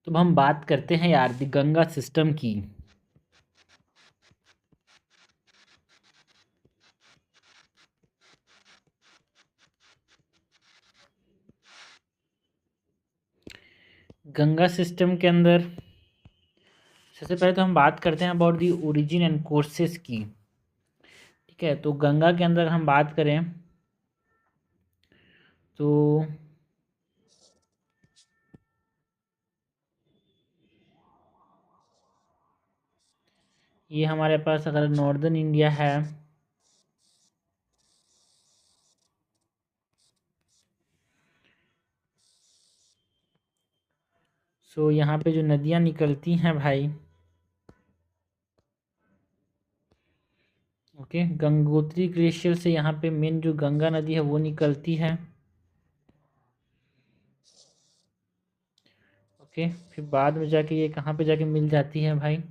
तो अब हम बात करते हैं यार द गंगा सिस्टम की। गंगा सिस्टम के अंदर सबसे पहले तो हम बात करते हैं about the origin and courses की। ठीक है, तो गंगा के अंदर हम बात करें तो ये हमारे पास अगर नॉर्दर्न इंडिया है सो यहाँ पे जो नदियाँ निकलती हैं भाई, ओके, गंगोत्री ग्लेशियर से यहाँ पे मेन जो गंगा नदी है वो निकलती है। ओके, फिर बाद में जाके ये कहाँ पे जाके मिल जाती है भाई,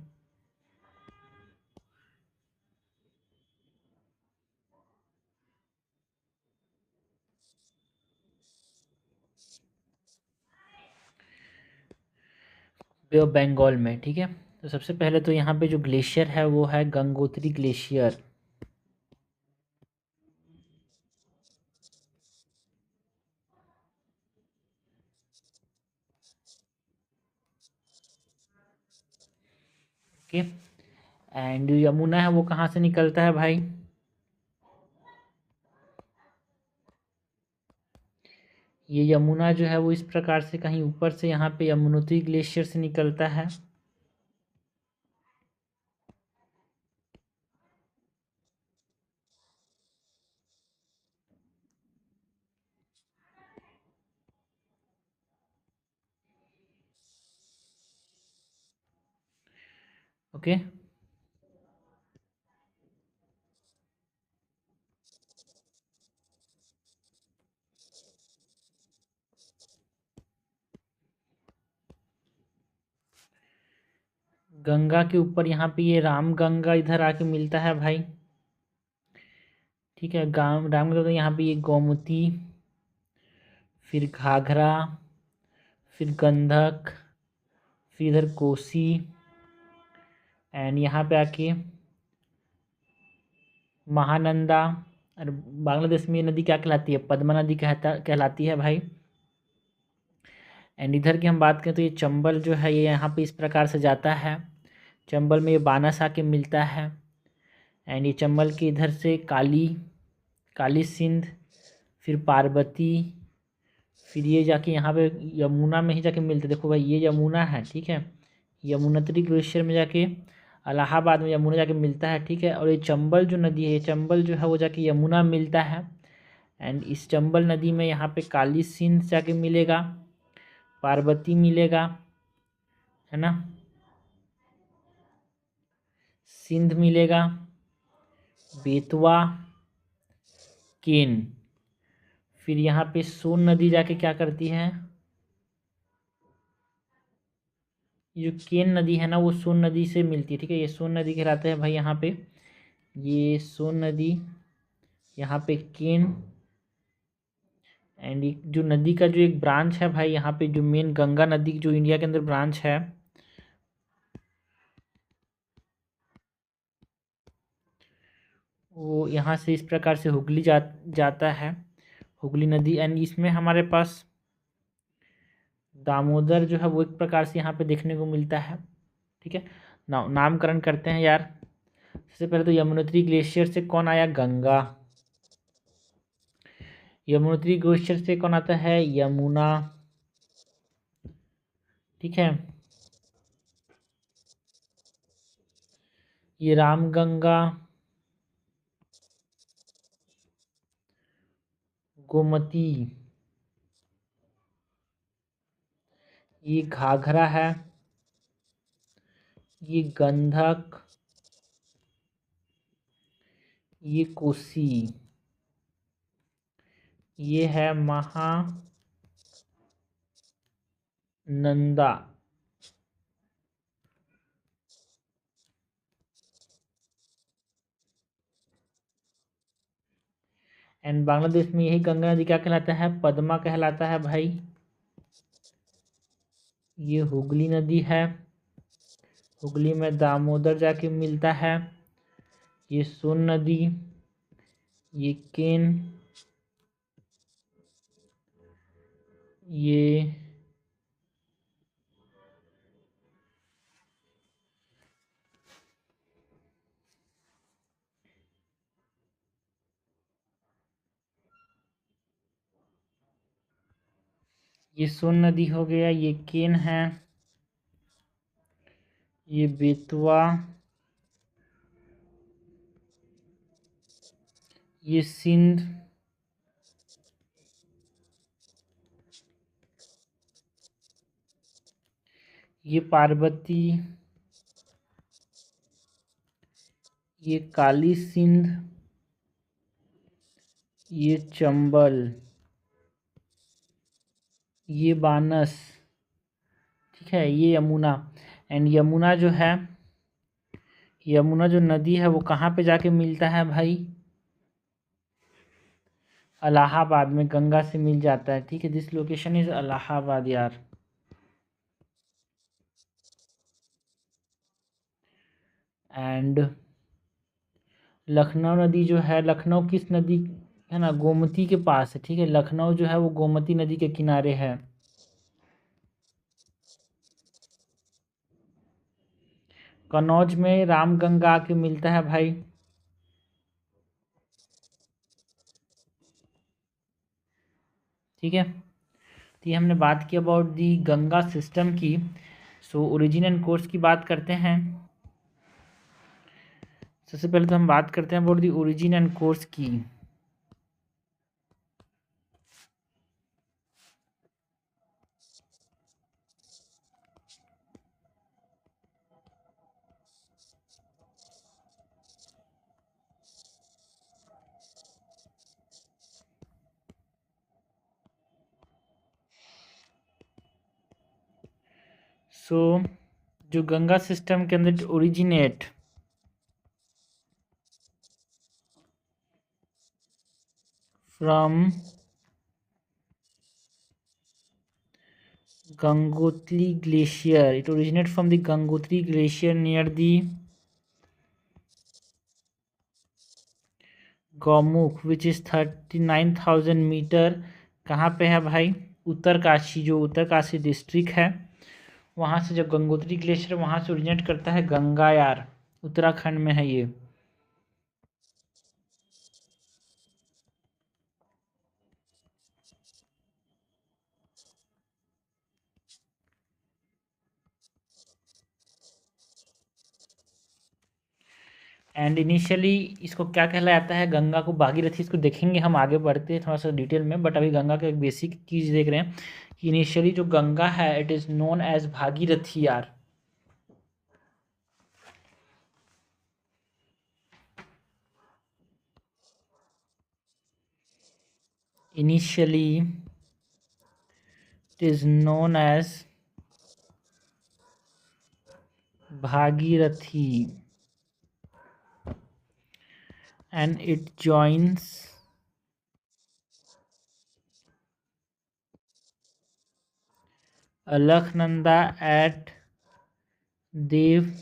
बे ऑफ बंगाल में। ठीक है, तो सबसे पहले तो यहाँ पे जो ग्लेशियर है वो है Gangotri glacier. Okay, and Yamuna है वो कहाँ से निकलता है भाई, ये यमुना जो है वो इस प्रकार से कहीं ऊपर से यहाँ पे यमुनोत्री ग्लेशियर से निकलता है। ओके, गंगा के ऊपर यहाँ पे ये राम गंगा इधर आके मिलता है भाई। ठीक है, राम गंगा यहाँ पे ये गोमती, फिर घाघरा, फिर गंधक, फिर इधर कोसी, एंड यहाँ पे आके महानंदा। और बांग्लादेश में ये नदी क्या कहलाती है, पद्मा नदी कहलाती है भाई। एंड इधर की हम बात करें तो ये चंबल जो है ये यहाँ पे इस प्रकार से जाता है, चंबल में ये बानस आके मिलता है। एंड ये चंबल के इधर से काली, काली सिंध, फिर पार्वती, फिर ये जाके यहाँ पे यमुना में ही जाके मिलते। देखो भाई ये यमुना है, ठीक है, यमुनोत्री ग्लेशियर में जाके इलाहाबाद में यमुना जाके मिलता है। ठीक है, और ये चंबल जो नदी है, ये चंबल जो है वो जाके यमुना मिलता है। एंड इस चंबल नदी में यहाँ पे काली सिंध जाके मिलेगा, पार्वती मिलेगा, है ना, सिंध मिलेगा, बेतवा, केन। फिर यहाँ पे सोन नदी जाके क्या करती है, ये जो केन नदी है ना वो सोन नदी से मिलती है। ठीक है, ये सोन नदी कहलाते हैं भाई यहाँ पे, ये सोन नदी, यहाँ पे केन। एंड जो नदी का जो एक ब्रांच है भाई यहाँ पे, जो मेन गंगा नदी जो इंडिया के अंदर ब्रांच है, वो यहाँ से इस प्रकार से हुगली जाता है, हुगली नदी। एंड इसमें हमारे पास दामोदर जो है वो एक प्रकार से यहाँ पे देखने को मिलता है। ठीक है, नामकरण करते हैं यार। सबसे पहले तो यमुनोत्री ग्लेशियर से कौन आया, गंगा। यमुनोत्री ग्लेशियर से कौन आता है, यमुना। ठीक है, ये रामगंगा, गोमती, ये घाघरा है, ये गंधक, ये कोसी, ये है महानंदा। एंड बांग्लादेश में यही गंगा नदी क्या कहलाता है, पद्मा कहलाता है भाई। ये हुगली नदी है, हुगली में दामोदर जाके मिलता है। ये सोन नदी, ये केन, ये सोन नदी हो गया, ये केन है, ये बेतवा, ये सिंध, ये पार्वती, ये काली सिंध, ये चंबल, ये बानस, ठीक है, ये यमुना। एंड यमुना जो है, यमुना जो नदी है वो कहाँ पे जाके मिलता है भाई? इलाहाबाद में गंगा से मिल जाता है, ठीक है। दिस लोकेशन इज इलाहाबाद यार। एंड लखनऊ नदी जो है, लखनऊ किस नदी है ना, गोमती के पास है, ठीक है। लखनऊ जो है वो गोमती नदी के किनारे है। कन्नौज में रामगंगा आके मिलता है भाई। ठीक है, तो ये हमने बात की अबाउट दी गंगा सिस्टम की। सो ओरिजिन एंड कोर्स की बात करते हैं। सबसे पहले तो हम बात करते हैं about the origin and course की। सो जो गंगा सिस्टम के अंदर originate from Gangotri Glacier. It originates from the Gangotri Glacier near the Gomukh, which is 39,000 metre. कहाँ पे है भाई? उत्तरकाशी, जो उत्तरकाशी डिस्ट्रिक्ट है वहाँ से जब गंगोत्री ग्लेशियर वहाँ से ओरिजिनेट करता है गंगा यार, उत्तराखंड में है ये। एंड इनिशियली इसको क्या कहलाया जाता है, गंगा को भागीरथी, इसको देखेंगे हम आगे बढ़ते हैं थोड़ा सा डिटेल में, बट अभी गंगा का एक बेसिक चीज़ देख रहे हैं कि इनिशियली जो गंगा है it is known as Bhagirathi यार। Initially, it is known as Bhagirathi and it joins Alaknanda at Dev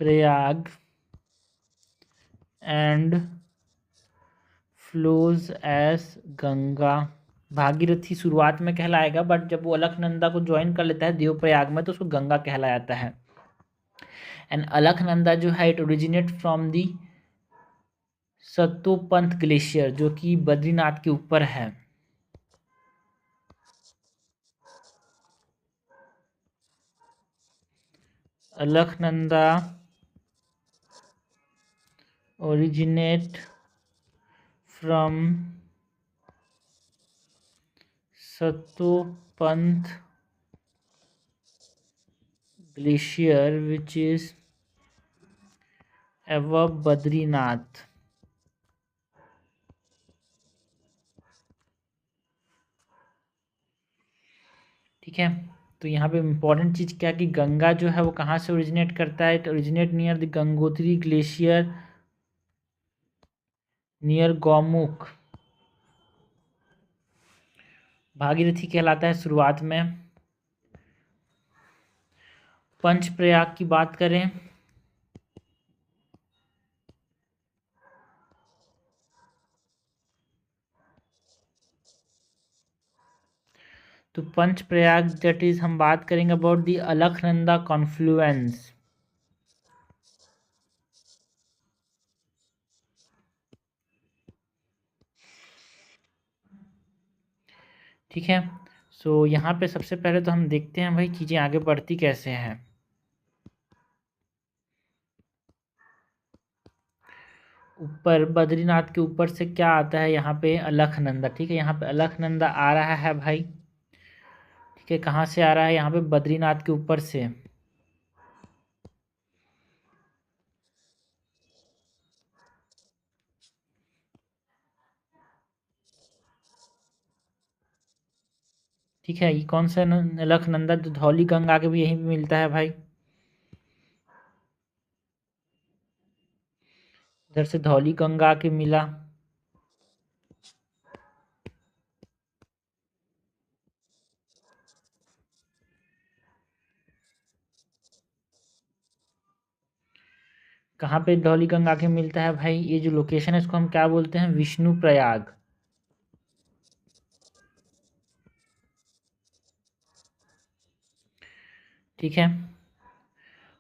Prayag and flows as Ganga. Bhagirathi शुरुआत में कहलाएगा, बट जब वो अलकनंदा को ज्वाइन कर लेता है देवप्रयाग में तो उसको गंगा कहलाया जाता है। एंड अलकनंदा जो है it originate from the Satopanth glacier जो कि बद्रीनाथ के ऊपर है। Alaknanda originate from Satopanth glacier which is above Badrinath। ठीक है, तो यहाँ पे इम्पोर्टेंट चीज़ क्या कि गंगा जो है वो कहाँ से ओरिजिनेट करता है, it originate near the Gangotri glacier near Gaumukh. Bhagirathi कहलाता है शुरुआत में। पंचप्रयाग की बात करें तो पंचप्रयाग दैट इज हम बात करेंगे अबाउट दी अलकनंदा कॉन्फ्लुएंस। ठीक है। सो यहाँ पे सबसे पहले तो हम देखते हैं भाई चीज़ें आगे बढ़ती कैसे हैं। ऊपर बद्रीनाथ के ऊपर से क्या आता है यहाँ पे अलकनंदा। ठीक है, यहाँ पे अलकनंदा आ रहा है भाई। ठीक है, कहाँ से आ रहा है? यहाँ पे बद्रीनाथ के ऊपर से। ठीक है, ये कौन सा अलकनंदा? तो धौली गंगा के भी यहीं पे मिलता है भाई। इधर से धौली गंगा के मिला। कहाँ पे धौली गंगा के मिलता है भाई? ये जो लोकेशन है इसको हम क्या बोलते हैं? विष्णु प्रयाग। ठीक है,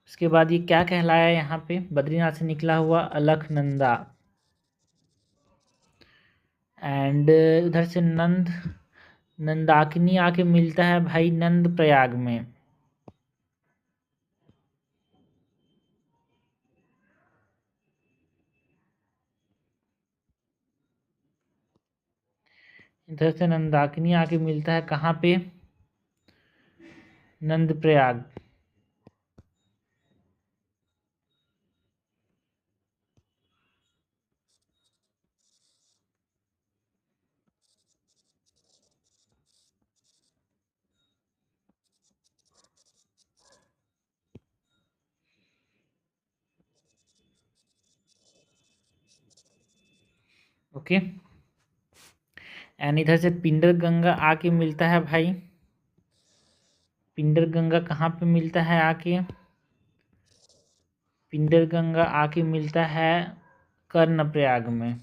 उसके बाद ये क्या कहलाया यहाँ पे? बद्रीनाथ से निकला हुआ अलकनंदा। एंड उधर से नंदाकिनी आके मिलता है भाई नंद प्रयाग में। इधर से नंदाकिनी आके मिलता है कहाँ पे? नंद प्रयाग। ओके, एंड इधर से पिंडर गंगा आके मिलता है भाई। पिंडर गंगा कहाँ पे मिलता है आके? पिंडर गंगा आके मिलता है कर्णप्रयाग में।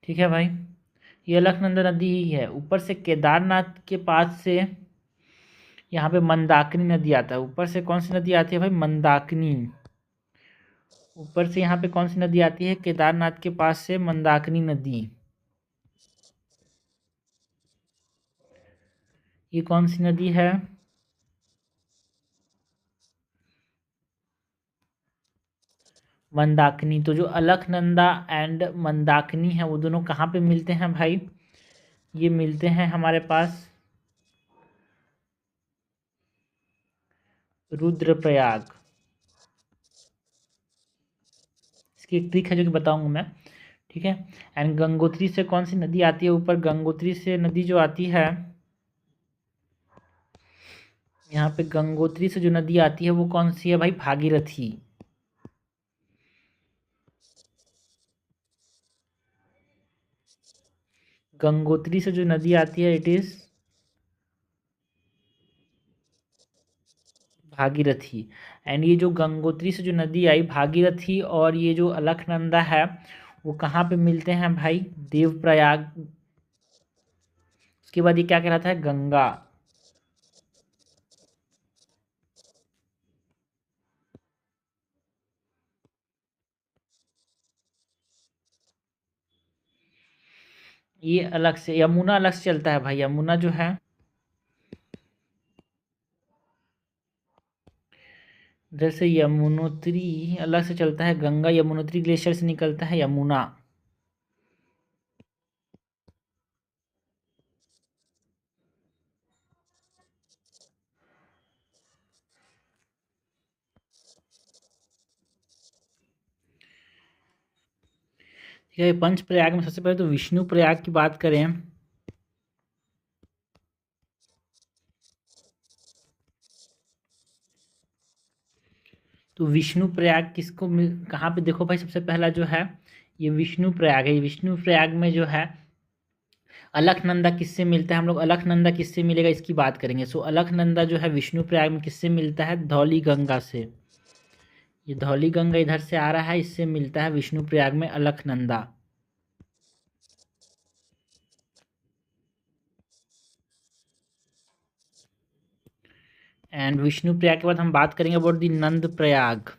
ठीक है भाई, ये अलकनंदा नदी ही है। ऊपर से केदारनाथ के पास से यहाँ पे मंदाकिनी नदी आता है। ऊपर से कौन सी नदी आती है भाई? मंदाकिनी। ऊपर से यहाँ पे कौन सी नदी आती है? केदारनाथ के पास से मंदाकिनी नदी। ये कौन सी नदी है? मंदाकिनी। तो जो अलकनंदा एंड मंदाकिनी है वो दोनों कहाँ पे मिलते हैं भाई? ये मिलते हैं हमारे पास रुद्रप्रयाग। इसकी एक ट्रिक है जो कि बताऊंगा मैं। ठीक है, एंड गंगोत्री से कौन सी नदी आती है ऊपर? गंगोत्री से नदी जो आती है यहाँ पे, गंगोत्री से जो नदी आती है वो कौन सी है भाई? भागीरथी। गंगोत्री से जो नदी आती है इट इज भागीरथी। एंड ये जो गंगोत्री से जो नदी आई भागीरथी और ये जो अलकनंदा है वो कहाँ पे मिलते हैं भाई? देवप्रयाग। उसके बाद ये क्या कहलाता है? गंगा। ये अलग से, यमुना अलग से चलता है भाई। यमुना जो है जैसे यमुनोत्री अलग से चलता है। गंगा यमुनोत्री ग्लेशियर से निकलता है यमुना। ठीक है, पंच प्रयाग में सबसे पहले तो विष्णु प्रयाग की बात करें तो विष्णु प्रयाग किसको कहाँ पे, देखो भाई सबसे पहला जो है ये विष्णु प्रयाग है। विष्णु प्रयाग में जो है अलकनंदा किससे मिलता है, हम लोग अलकनंदा किससे मिलेगा इसकी बात करेंगे। सो अलकनंदा जो है विष्णु प्रयाग में किससे मिलता है, धौली गंगा से। ये धौली गंगा इधर से आ रहा है, इससे मिलता है विष्णु प्रयाग में अलकनंदा। एंड विष्णु प्रयाग के बाद हम बात करेंगे अबाउट दी नंद प्रयाग।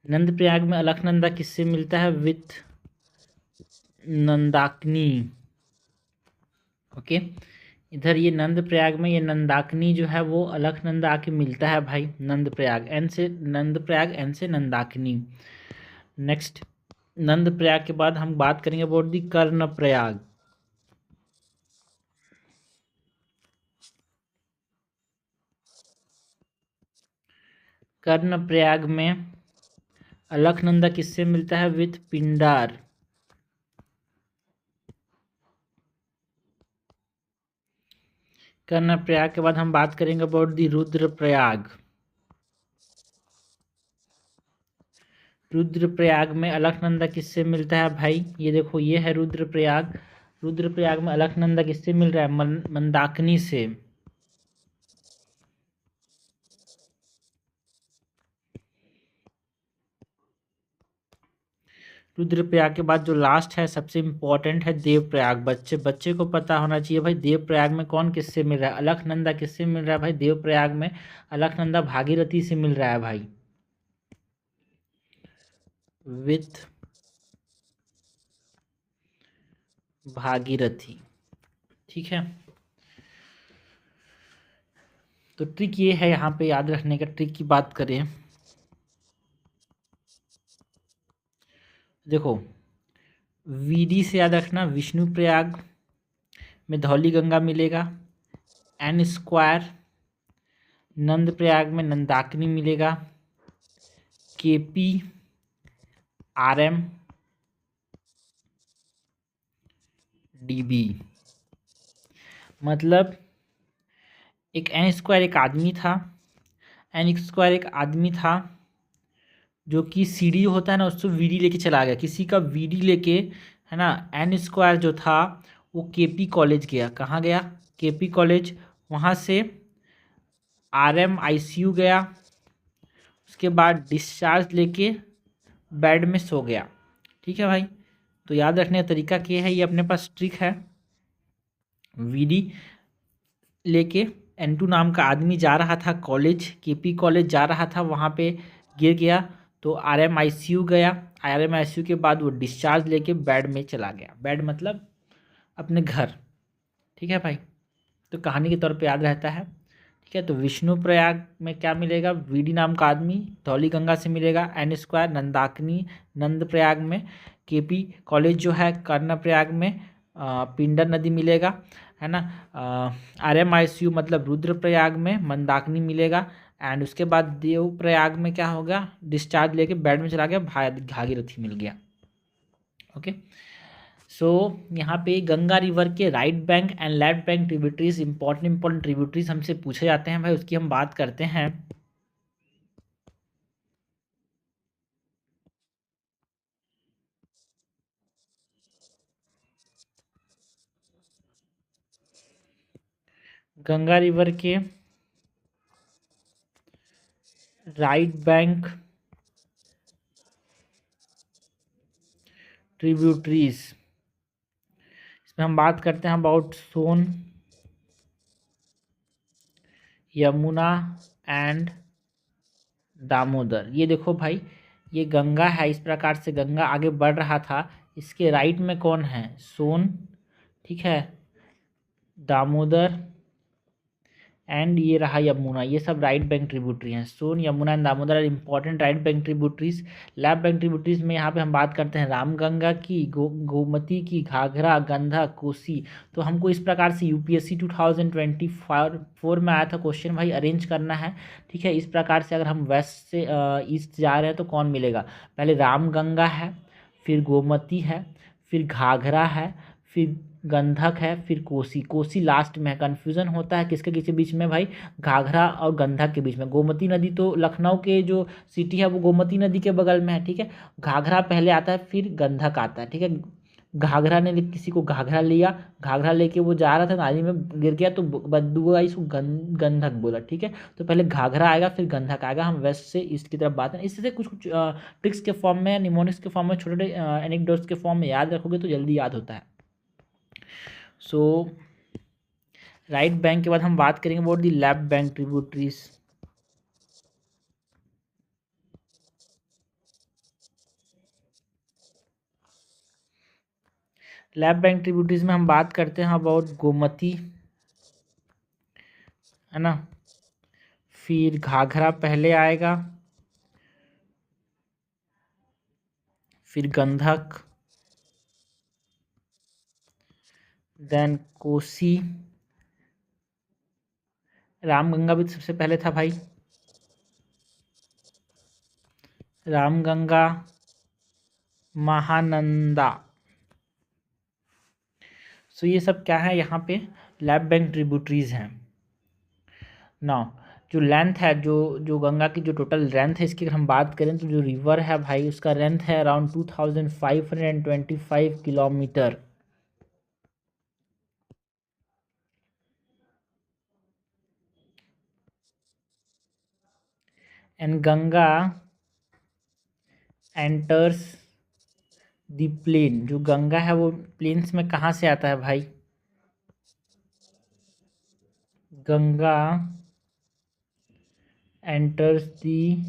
नंद प्रयाग में अलकनंदा किससे मिलता है, विथ नंदाकिनी। ओके, इधर ये नंद प्रयाग में ये नंदाकिनी जो है वो अलकनंदा आके मिलता है भाई नंद प्रयाग, एन से नंद प्रयाग, एन से नंदाकिनी। नेक्स्ट नंद प्रयाग के बाद हम बात करेंगे अबाउट दी कर्ण प्रयाग। कर्ण प्रयाग में अलकनंदा किससे मिलता है, विथ पिंडार। कर्ण प्रयाग के बाद हम बात करेंगे अबाउट दी रुद्र प्रयाग। रुद्र प्रयाग में अलकनंदा किससे मिलता है भाई, ये देखो ये है रुद्र प्रयाग। रुद्र प्रयाग में अलकनंदा किससे मिल रहा है, मंदाकिनी से। रुद्र प्रयाग के बाद जो लास्ट है सबसे इम्पोर्टेंट है देव प्रयाग। बच्चे बच्चे को पता होना चाहिए भाई देव प्रयाग में कौन किससे मिल रहा है, अलकनंदा किससे मिल रहा है भाई देव प्रयाग में, अलकनंदा भागीरथी से मिल रहा है भाई, विथ भागीरथी। ठीक है, तो ट्रिक ये है यहाँ पे याद रखने का। ट्रिक की बात करें, देखो वीडी से याद रखना, विष्णु प्रयाग में धौली गंगा मिलेगा, एन स्क्वायर, नंद प्रयाग में नंदाकिनी मिलेगा, केपी, आरएम, डीबी। मतलब एक एन स्क्वायर एक आदमी था, एन स्क्वायर एक आदमी था जो कि सीडी होता है ना उसको वीडी लेके चला गया, किसी का वीडी लेके, है ना। एन स्क्वायर जो था वो केपी कॉलेज गया, कहाँ गया, केपी कॉलेज। वहाँ से आरएम आईसीयू गया, उसके बाद डिस्चार्ज लेके बेड में सो गया। ठीक है भाई, तो याद रखने का तरीका क्या है, ये अपने पास ट्रिक है। वीडी लेके N2 नाम का आदमी जा रहा था कॉलेज, केपी कॉलेज जा रहा था, वहाँ पे गिर गया तो आरएम आईसीयू गया। आरएम आईसीयू के बाद वो डिस्चार्ज लेके बेड में चला गया, बेड मतलब अपने घर। ठीक है भाई, तो कहानी के तौर पे याद रहता है। ठीक है, तो विष्णु प्रयाग में क्या मिलेगा, वीडी नाम का आदमी, धौली गंगा से मिलेगा, एन स्क्वायर, नंदाकिनी नंद प्रयाग में, केपी कॉलेज जो है कर्ण प्रयाग में, पिंडर नदी मिलेगा, है ना। आरएम आईसीयू मतलब रुद्र प्रयाग में मंदाकिनी मिलेगा, एंड उसके बाद देव प्रयाग में क्या होगा, डिस्चार्ज लेके बेड में चला गया, भागीरथी मिल गया। ओके, सो यहाँ पे गंगा रिवर के right bank and left bank tributaries, important tributaries हमसे पूछे जाते हैं भाई, उसकी हम बात करते हैं। गंगा रिवर के राइट बैंक ट्रिब्यूटरीज, इसमें हम बात करते हैं अबाउट सोन, यमुना एंड दामोदर। ये देखो भाई ये गंगा है, इस प्रकार से गंगा आगे बढ़ रहा था, इसके राइट में कौन है, सोन, ठीक है, दामोदर एंड ये रहा यमुना, ये सब राइट बैंक ट्रिब्यूटरी हैं। Son, Yamuna and Damodar are important right bank tributaries. Left bank tributaries में यहाँ पे हम बात करते हैं रामगंगा की, गोमती की, घाघरा, गंधा, कोसी। तो हमको इस प्रकार से यूपीएससी 2024 में आया था क्वेश्चन भाई, अरेंज करना है। ठीक है, इस प्रकार से अगर हम वेस्ट से ईस्ट जा रहे हैं तो कौन मिलेगा, पहले रामगंगा है, फिर गोमती है, फिर घाघरा है, फिर गंधक है, फिर कोसी। कोसी लास्ट में है। कन्फ्यूज़न होता है किसके किसके बीच में भाई? घाघरा और गंधक के बीच में। गोमती नदी तो लखनऊ के जो सिटी है वो गोमती नदी के बगल में है, ठीक है। घाघरा पहले आता है, फिर गंधक आता है, ठीक है। घाघरा ने किसी को घाघरा लिया, घाघरा लेके वो जा रहा था, नाली में गिर गया तो बदबू आई, इसको गंधक बोला, ठीक है। तो पहले घाघरा आएगा, फिर गंधक आएगा। हम वेस्ट से ईस्ट की तरफ बात है। इससे कुछ कुछ ट्रिक्स के फॉर्म में, निमोनिक्स के फॉर्म में, छोटे छोटे एनेक्डोट्स के फॉर्म में याद रखोगे तो जल्दी याद होता है। सो राइट बैंक के बाद हम बात करेंगे about the left bank tributaries. Left bank tributaries में हम बात करते हैं अबाउट गोमती, है ना। फिर घाघरा पहले आएगा, फिर गंधक, देन कोसी, रामगंगा भी सबसे पहले था भाई, रामगंगा, महानंदा। सो ये सब क्या है यहाँ पे? लेफ्ट बैंक ट्रिब्यूटरीज हैं। नाउ जो लेंथ है, जो जो गंगा की जो टोटल लेंथ है, इसकी अगर हम बात करें तो जो रिवर है भाई उसका लेंथ है around 2525 kilometre. And Ganga enters the plain. जो गंगा है वो प्लेन्स में कहाँ से आता है भाई? Ganga enters the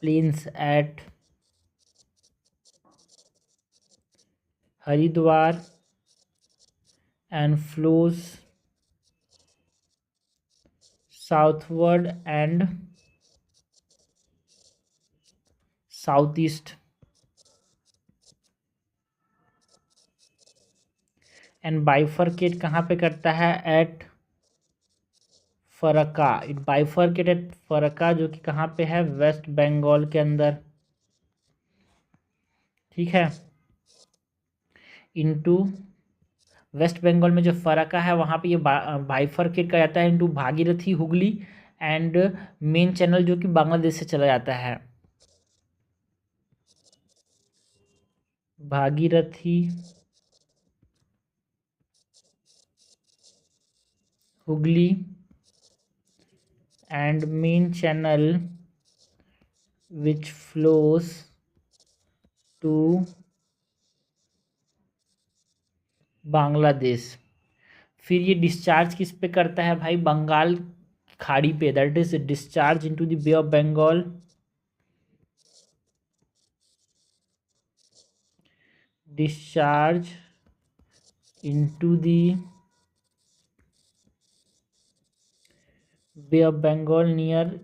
plains at Haridwar and flows southward and southeast and bifurcate कहाँ पे करता है? At Farakka. It bifurcate at Farakka, जो कि कहाँ पे है? वेस्ट बंगाल के अंदर, ठीक है। इनटू वेस्ट बंगाल में जो फरक्का है वहाँ पे ये बाइफरकेट का जाता है into Bhagirathi, Hooghly and main channel जो कि बांग्लादेश से चला जाता है। Bhagirathi, Hooghly and main channel which flows to Bangladesh. फिर ये डिस्चार्ज किस पे करता है भाई? बंगाल खाड़ी पे। That is discharge into the Bay of Bengal, discharge into the Bay of Bengal near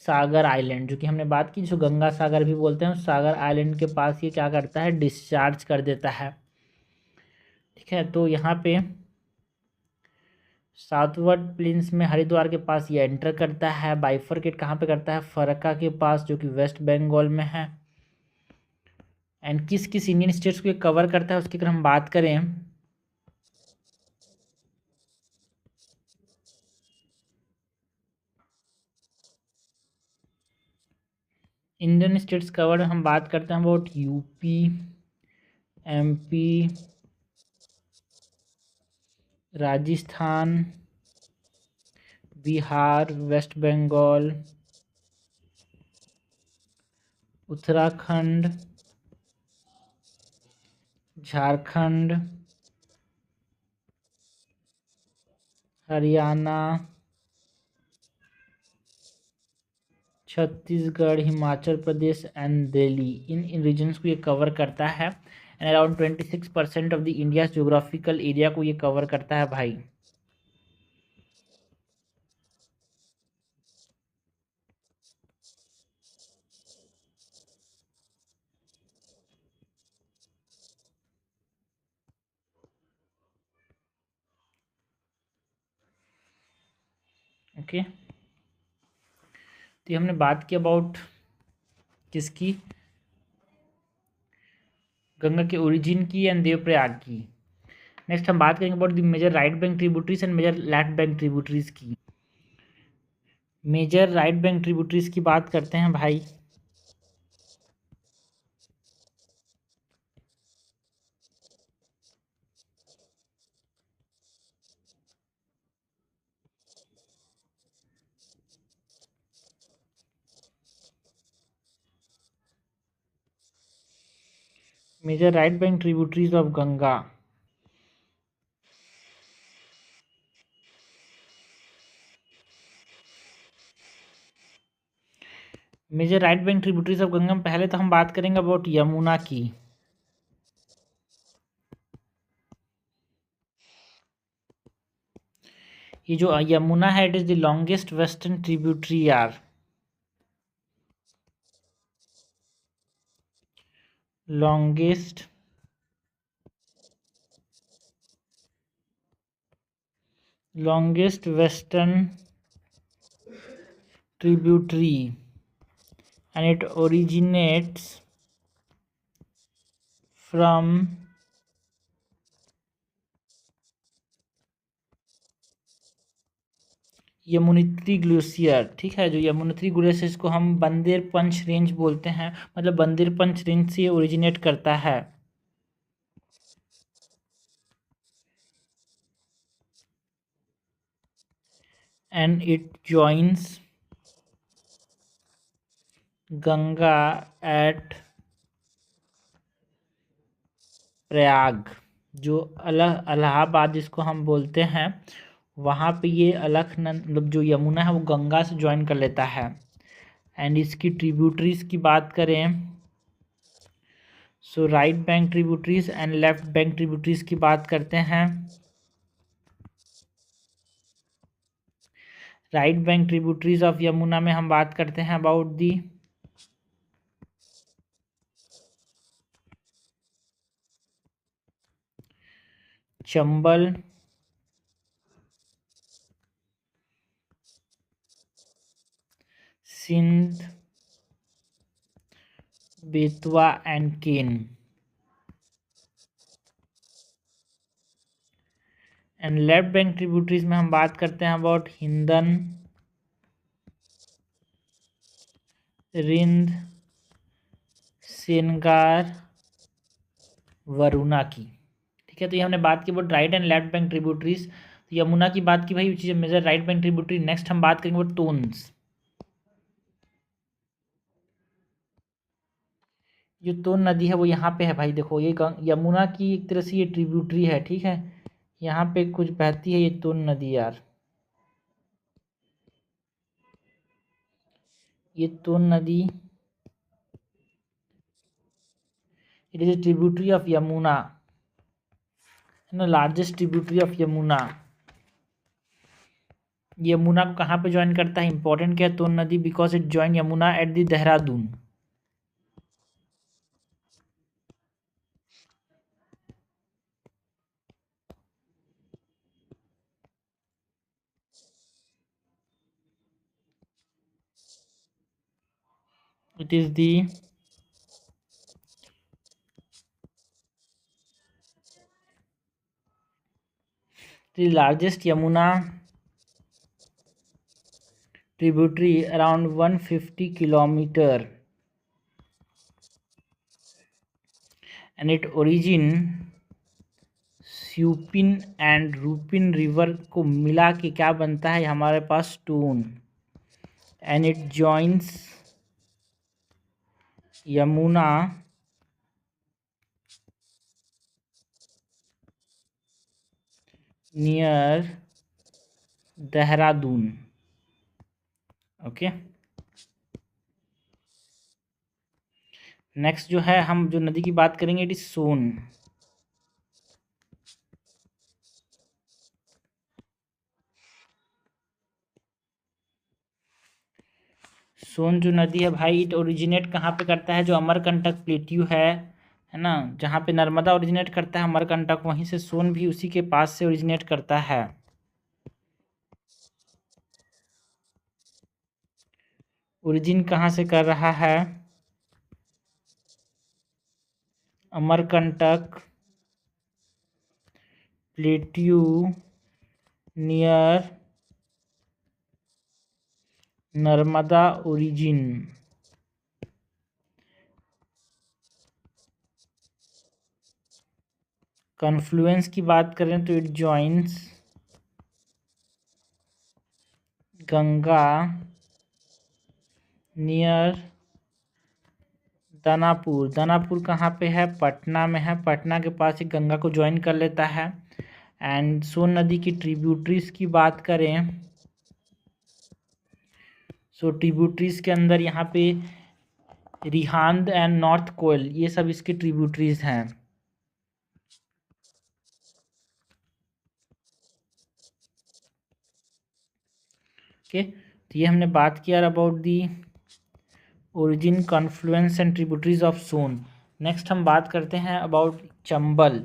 Sagar Island, जो कि हमने बात की, जो गंगा सागर भी बोलते हैं, उस सागर आइलैंड के पास ये क्या करता है? डिस्चार्ज कर देता है, ठीक है। तो यहाँ पे साउथवर्ड प्लेन्स में हरिद्वार के पास ये एंटर करता है। बाइफरकेट कहाँ पे करता है? फरक्का के पास, जो कि वेस्ट बंगाल में है। एंड किस किस इंडियन स्टेट्स को ये कवर करता है उसकी अगर हम बात करें, इंडियन स्टेट्स कवर हम बात करते हैं about UP, MP, Rajasthan, Bihar, West Bengal, Uttarakhand, Jharkhand, Haryana, Chhattisgarh, Himachal Pradesh and Delhi. इन रीजन्स को ये कवर करता है। And around 26% of the India geographical area को ये कवर करता है भाई। ओके, तो ये हमने बात की अबाउट किसकी? गंगा के ओरिजिन की एंड देवप्रयाग की। नेक्स्ट हम बात करेंगे about the major right bank tributaries and major left bank tributaries की। मेजर राइट बैंक ट्रिब्यूटरीज की बात करते हैं भाई। Major right bank tributaries of Ganga. Major right bank tributaries of Ganga में पहले तो हम बात करेंगे अबाउट यमुना की। ये जो यमुना है it is the longest western tributary यार। Longest western tributary and it originates from Yamunotri glacier. ठीक है, जो यमुनोत्री ग्लेशियर इसको हम बंदेर पंच रेंज बोलते हैं, मतलब बंदेर पंच रेंज से ओरिजिनेट करता है। And it joins Ganga at Prayag, जो इलाहाबाद जिसको हम बोलते हैं, वहाँ पे ये अलखनंद मतलब जो यमुना है वो गंगा से ज्वाइन कर लेता है। एंड इसकी ट्रिब्यूटरीज की बात करें, so right bank tributaries and left bank tributaries की बात करते हैं। Right bank tributaries of Yamuna में हम बात करते हैं about the Chambal, Sindh, Betwa and Ken. And left bank tributaries में हम बात करते हैं अबाउट हिंदन, रिंद, सेनगार, वरुणा की। ठीक है, तो ये हमने बात की about right and left bank tributaries. तो यमुना की बात की भाई, which is major right bank tributary. Next हम बात करेंगे अबाउट टोन्स। जो तोन नदी है वो यहाँ पे है भाई, देखो ये यमुना की एक तरह से ये ट्रिब्यूटरी है। ठीक है, यहाँ पे कुछ बहती है ये तोन नदी यार, ये तोन नदी it is a tributary of Yamuna, है ना, largest tributary of Yamuna. Yamuna को कहाँ पे ज्वाइन करता है, इंपॉर्टेंट क्या है तोन नदी, because it join Yamuna at the Dehradun. It is the largest Yamuna tributary around 150 kilometer and it origin Supin and Rupin river को मिला के क्या बनता है हमारे पास Tons. And it joins Yamuna near Dehradun. Okay, next जो है हम जो नदी की बात करेंगे इट इज सोन। सोन जो नदी है भाई इट ओरिजिनेट कहाँ पे करता है, जो अमरकंटक प्लेट्यू है ना, जहाँ पे नर्मदा ओरिजिनेट करता है अमरकंटक, वहीं से सोन भी उसी के पास से ओरिजिनेट करता है। ओरिजिन कहाँ से कर रहा है, Amarkantak plateau near Narmada origin. Confluence की बात करें तो it joins Ganga near Danapur. Danapur कहाँ पे है? पटना में है। पटना के पास ही गंगा को ज्वाइन कर लेता है। एंड सोन नदी की ट्रिब्यूटरीज की बात करें सो ट्रिब्यूटरीज के अंदर यहाँ पे रिहांद एंड नॉर्थ कोयल, ये सब इसके ट्रिब्यूटरीज हैं। ओके, तो ये हमने बात किया about the origin, confluence and tributaries of Son. Next हम बात करते हैं अबाउट चंबल।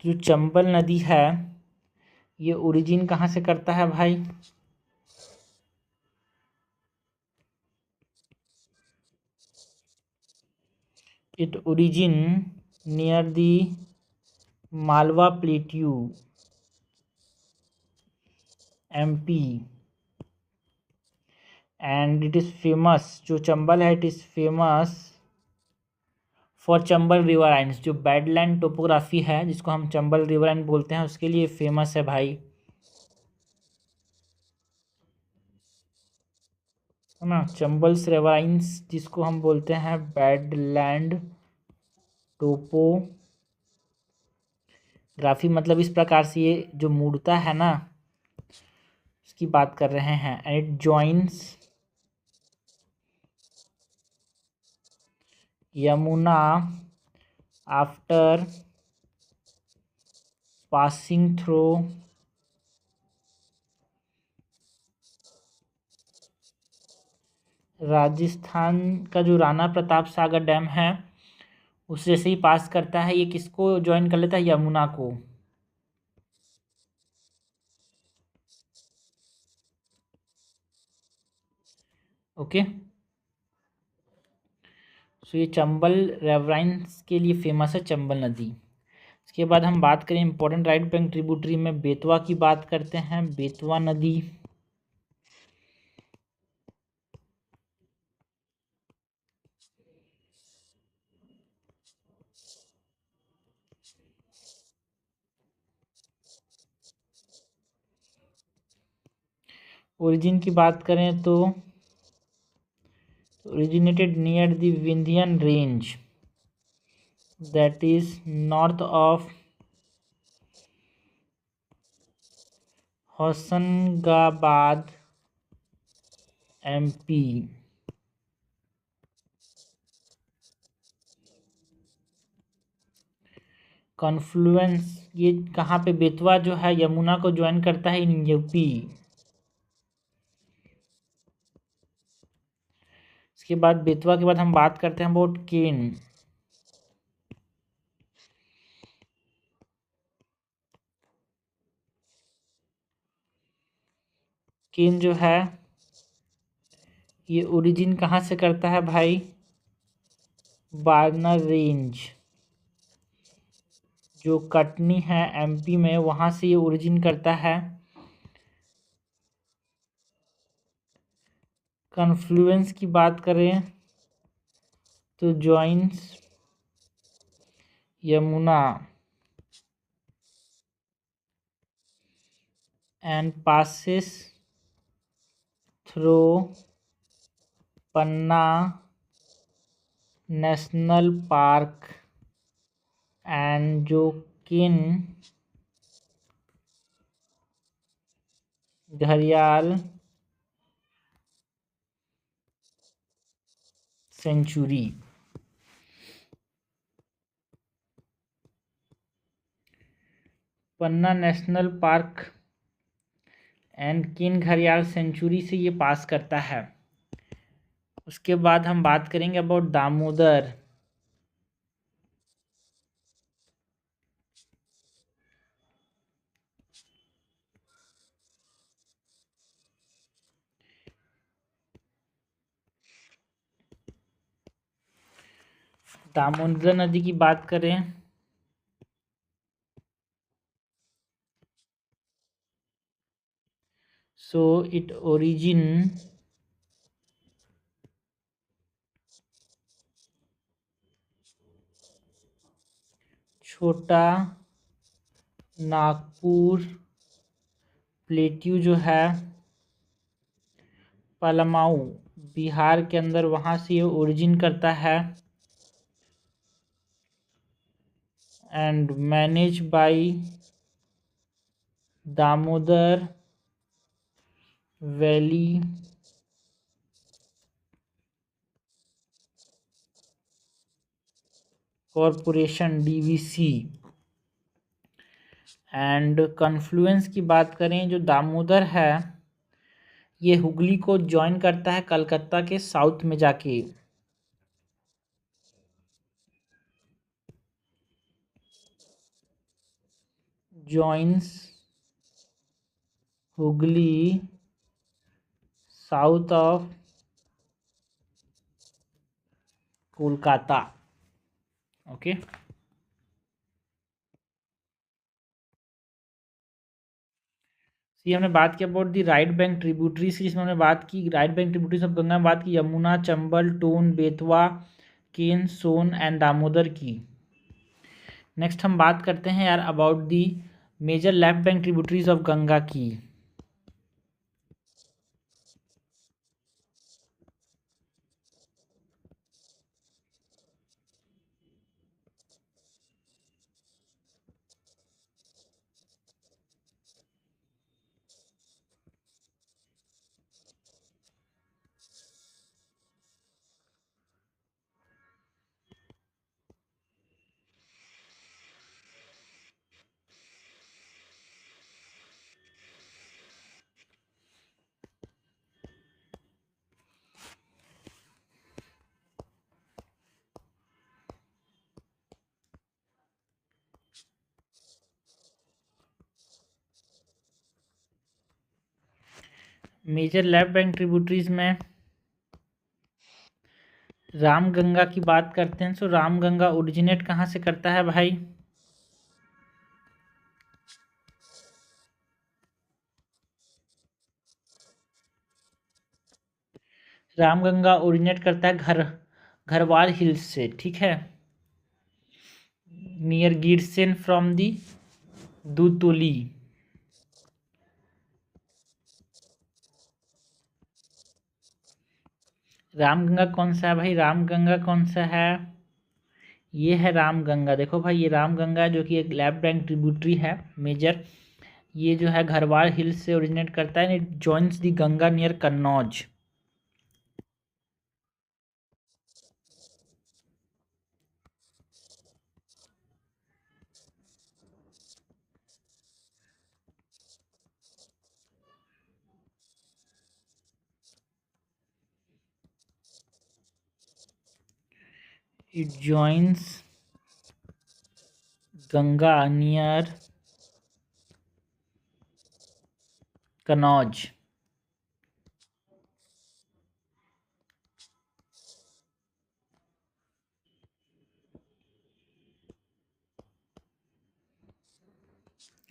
जो चंबल नदी है ये ओरिजिन कहाँ से करता है भाई? It origin near the Malwa plateau MP and it is famous. जो चंबल है it is famous for Chambal ravines. जो बैडलैंड टोपोग्राफी है जिसको हम चंबल रिवराइन बोलते हैं उसके लिए फेमस है भाई, है ना। चंबल रिवराइंस जिसको हम बोलते हैं बैडलैंड टोपोग्राफी, मतलब इस प्रकार से ये जो मूर्ता है ना उसकी बात कर रहे हैं। And it joins Yamuna after passing through Rajasthan का जो राणा प्रताप सागर डैम है उससे से ही पास करता है। ये किसको ज्वाइन कर लेता है? यमुना को। ओके, सो ये चंबल रेवराइंस के लिए फेमस है, चंबल नदी। इसके बाद हम बात करें इंपॉर्टेंट राइट बैंक ट्रिब्यूटरी में बेतवा की बात करते हैं। बेतवा नदी ओरिजिन की बात करें तो originated near the Vindhyan range, that is north of Hoshangabad MP। Confluence ये कहाँ पे? बेतवा जो है यमुना को ज्वाइन करता है इन यूपी। इसके बाद बेतवा के बाद हम बात करते हैं अबाउट केन। केन जो है ये ओरिजिन कहाँ से करता है भाई? बारनर रेंज जो कटनी है एमपी में, वहाँ से ये ओरिजिन करता है। कन्फ्लुएंस की बात करें तो joins Yamuna and passes through Panna National Park and जो किन घड़ियाल Sanctuary. Panna National Park and Ken घड़ियाल सेंचुरी से ये पास करता है। उसके बाद हम बात करेंगे अबाउट दामोदर। दामोदर नदी की बात करें सो इट ओरिजिन छोटा नागपुर प्लेट्यू जो है पलामू बिहार के अंदर, वहाँ से ये ओरिजिन करता है and manage by Damodar valley corporation DVC. And confluence की बात करें, जो दामोदर है ये हुगली को ज्वाइन करता है कलकत्ता के साउथ में जाके। Joins Hooghly south of Kolkata. Okay, हमने बात की about the right bank tributaries, जिसमें हमने बात की right bank tributaries of Ganga में बात की यमुना, चंबल, टोन, बेतवा, केन, सोन एंड दामोदर की। नेक्स्ट हम बात करते हैं यार about the major left bank tributaries of Ganga की। मेजर लेफ्ट बैंक ट्रिब्यूटरीज में रामगंगा की बात करते हैं। सो रामगंगा ओरिजिनेट कहाँ से करता है भाई? रामगंगा ओरिजिनेट करता है घरवाल हिल्स से, ठीक है, नियर गिरसेन फ्रॉम दी दूतुली। रामगंगा कौन सा है भाई? रामगंगा कौन सा है? ये है रामगंगा। देखो भाई, ये रामगंगा जो कि एक लेफ्ट बैंक ट्रिब्यूटरी है मेजर, ये जो है घरवाल हिल्स से ओरिजिनेट करता है। It joins the Ganga near Kannauj. It joins Ganga near Kannauj.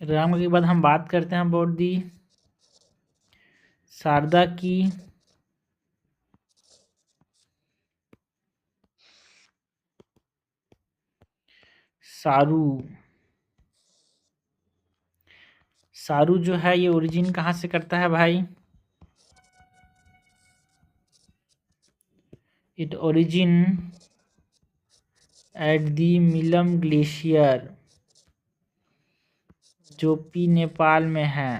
Ramganga के बाद हम बात करते हैं अबाउट दी शारदा की। सारू, सारू जो है ये ओरिजिन कहाँ से करता है भाई? It origin at the Milam glacier जो कि नेपाल में है।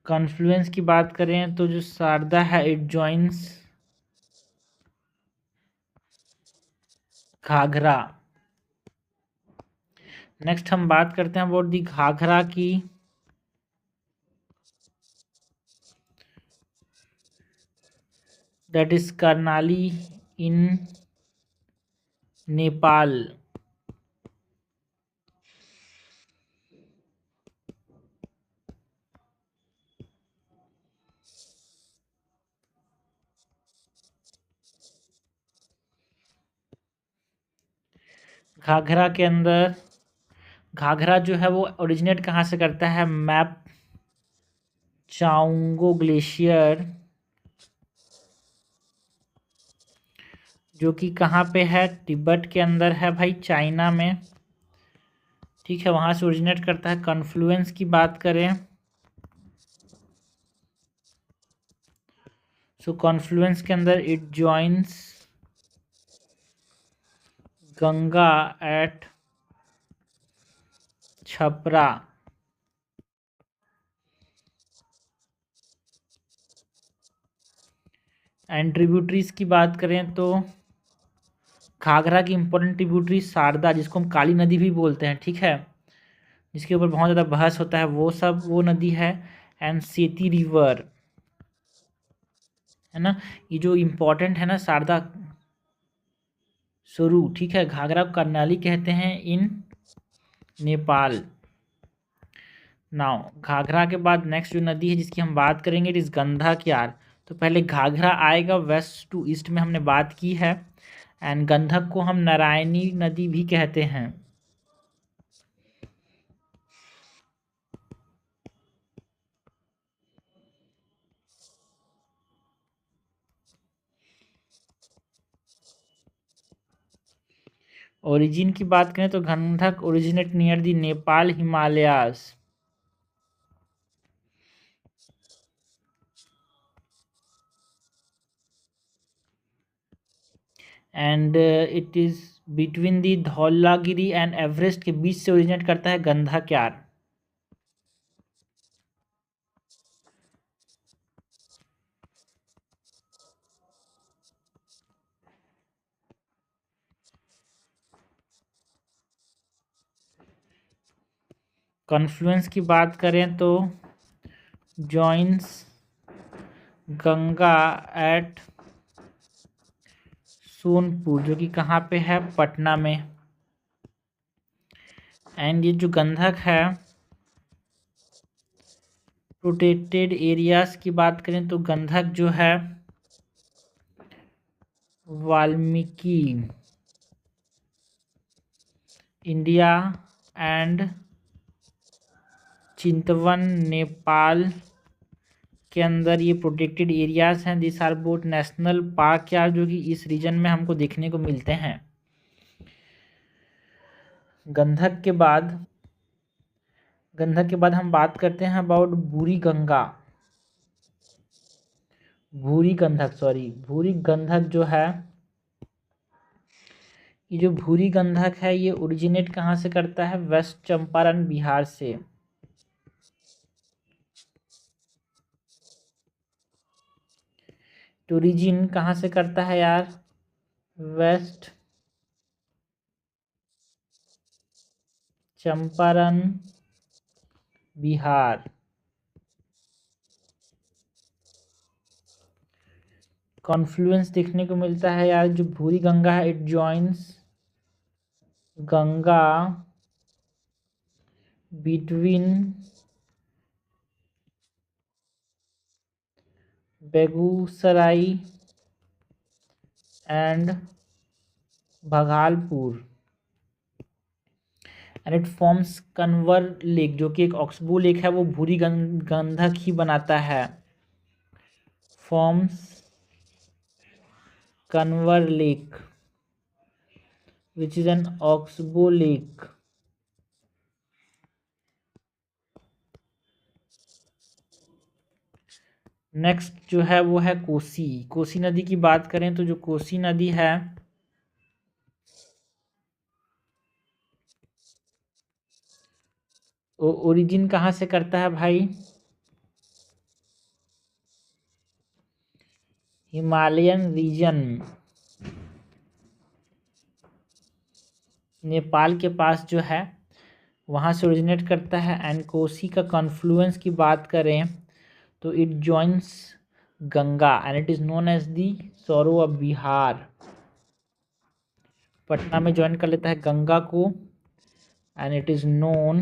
कॉन्फ्लुएंस की बात करें तो जो शारदा है इट जॉइंस घाघरा। नेक्स्ट हम बात करते हैं अबाउट दी घाघरा की। दैट इज कर्नाली इन नेपाल। घाघरा के अंदर घाघरा जो है वो ओरिजिनेट कहाँ से करता है? मैप चांगो ग्लेशियर, जो कि कहाँ पे है? तिब्बत के अंदर है भाई, चाइना में। ठीक है, वहाँ से ओरिजिनेट करता है। कॉन्फ्लुएंस की बात करें, सो कॉन्फ्लुएंस के अंदर it joins Ganga at Chhapra. And tributaries की बात करें तो घाघरा की इंपॉर्टेंट ट्रिब्यूटरी शारदा, जिसको हम काली नदी भी बोलते हैं, ठीक है, जिसके ऊपर बहुत ज़्यादा बहस होता है, वो सब वो नदी है। एंड सेती रिवर है ना, ये जो इम्पोर्टेंट है ना, शारदा स्वरूप, ठीक है। घाघरा को कर्नाली कहते हैं इन नेपाल। नाउ घाघरा के बाद नेक्स्ट जो नदी है जिसकी हम बात करेंगे इट इज़ गंधक। तो पहले घाघरा आएगा, वेस्ट टू ईस्ट में हमने बात की है। एंड गंधक को हम नारायणी नदी भी कहते हैं। ओरिजिन की बात करें तो गंधक originate near the Nepal Himalayas and it is between the Dhaulagiri and Everest के बीच से ओरिजिनेट करता है गंधक। कॉन्फ्लुएंस की बात करें तो जॉइंस गंगा एट सोनपुर, जो कि कहाँ पे है? पटना में। एंड ये जो गंधक है, प्रोटेक्टेड एरियाज की बात करें तो गंधक जो है वाल्मीकि इंडिया एंड चिंतवन नेपाल के अंदर ये प्रोटेक्टेड एरियाज हैं। This are both national park यार, जो कि इस रीजन में हमको देखने को मिलते हैं। गंधक के बाद हम बात करते हैं अबाउट भूरी गंधक जो है, ये जो भूरी गंधक है ये ओरिजिनेट कहाँ से करता है? वेस्ट चंपारण बिहार से। ओरिजिन कहाँ से करता है यार? वेस्ट चंपारण बिहार। कॉन्फ्लुएंस देखने को मिलता है यार, जो भूरी गंगा है it joins Ganga between Begusarai and Bhagalpur and it forms Kanwar lake, जो कि एक ऑक्सबो लेक है, वो भूरी गंधक ही बनाता है। Forms Kanwar lake which is an oxbow lake. Next जो है वो है कोसी नदी की बात करें तो जो कोसी नदी है वो ओरिजिन कहाँ से करता है भाई? हिमालयन रीजन, नेपाल के पास जो है वहाँ से ओरिजिनेट करता है। एंड कोसी का कॉन्फ्लुएंस की बात करें तो it joins Ganga and it is known as the sorrow of Bihar. Patna में ज्वाइन कर लेता है गंगा को and it is known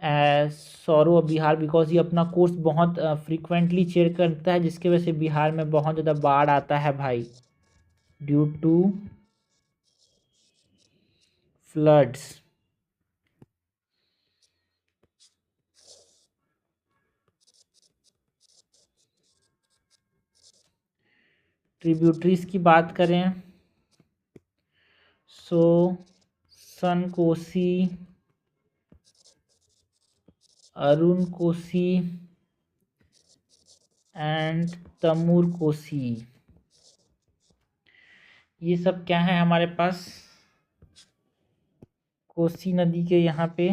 as sorrow of Bihar because ये अपना कोर्स बहुत फ्रीक्वेंटली चेंज करता है, जिसकी वजह से बिहार में बहुत ज़्यादा बाढ़ आता है भाई, ड्यू टू floods. ट्रिब्यूटरीज की बात करें सो सन कोसी, अरुण कोसी एंड तमूर कोसी, ये सब क्या है हमारे पास कोसी नदी के यहाँ पे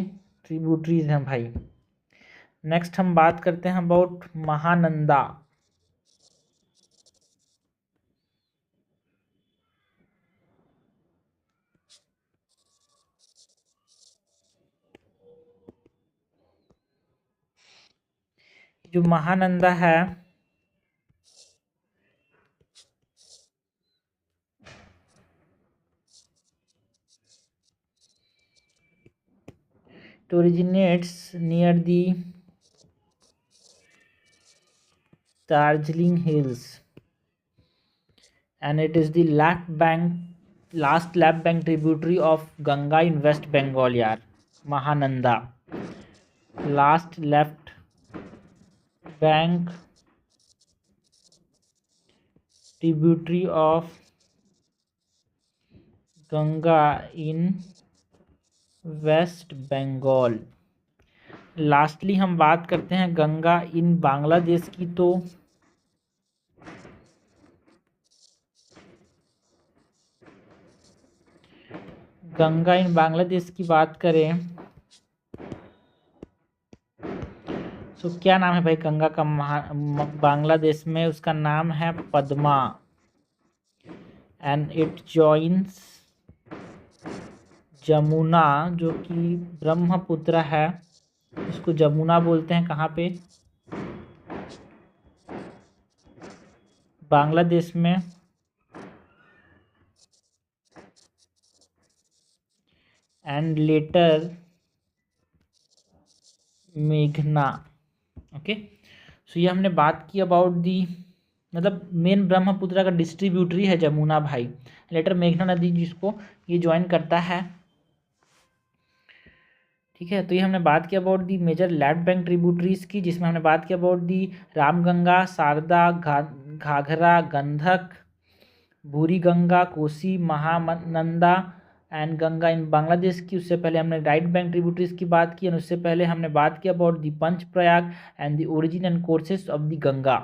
ट्रिब्यूटरीज हैं भाई। नेक्स्ट हम बात करते हैं अबाउट महानंदा। जो महानंदा है it originates near the Darjeeling Hills and it is the last left bank tributary of Ganga in West Bengal यार। Mahananda last left bank tributary of Ganga in West Bengal. Lastly हम बात करते हैं गंगा इन बांग्लादेश की। तो गंगा इन बांग्लादेश की बात करें तो क्या नाम है भाई गंगा का बांग्लादेश में? उसका नाम है Padma and it joins Jamuna जो कि ब्रह्मपुत्र है, इसको जमुना बोलते हैं। कहाँ पे? बांग्लादेश में। एंड लेटर मेघना। ओके, सो ये हमने बात की अबाउट दी, मतलब मेन ब्रह्मपुत्र का डिस्ट्रीब्यूटरी है जमुना भाई। लेटर मेघना नदी जिसको ये ज्वाइन करता है, ठीक है। तो ये हमने बात की about the major left bank tributaries की, जिसमें हमने बात की about the Ramganga, Sharda, Ghaghara, Gandak, Bhuri Ganga, Kosi, Mahananda and Ganga in Bangladesh की। उससे पहले हमने राइट बैंक ट्रिब्यूटरीज की बात की, और उससे पहले हमने बात की about the Panch Prayag and the origin and courses of the Ganga.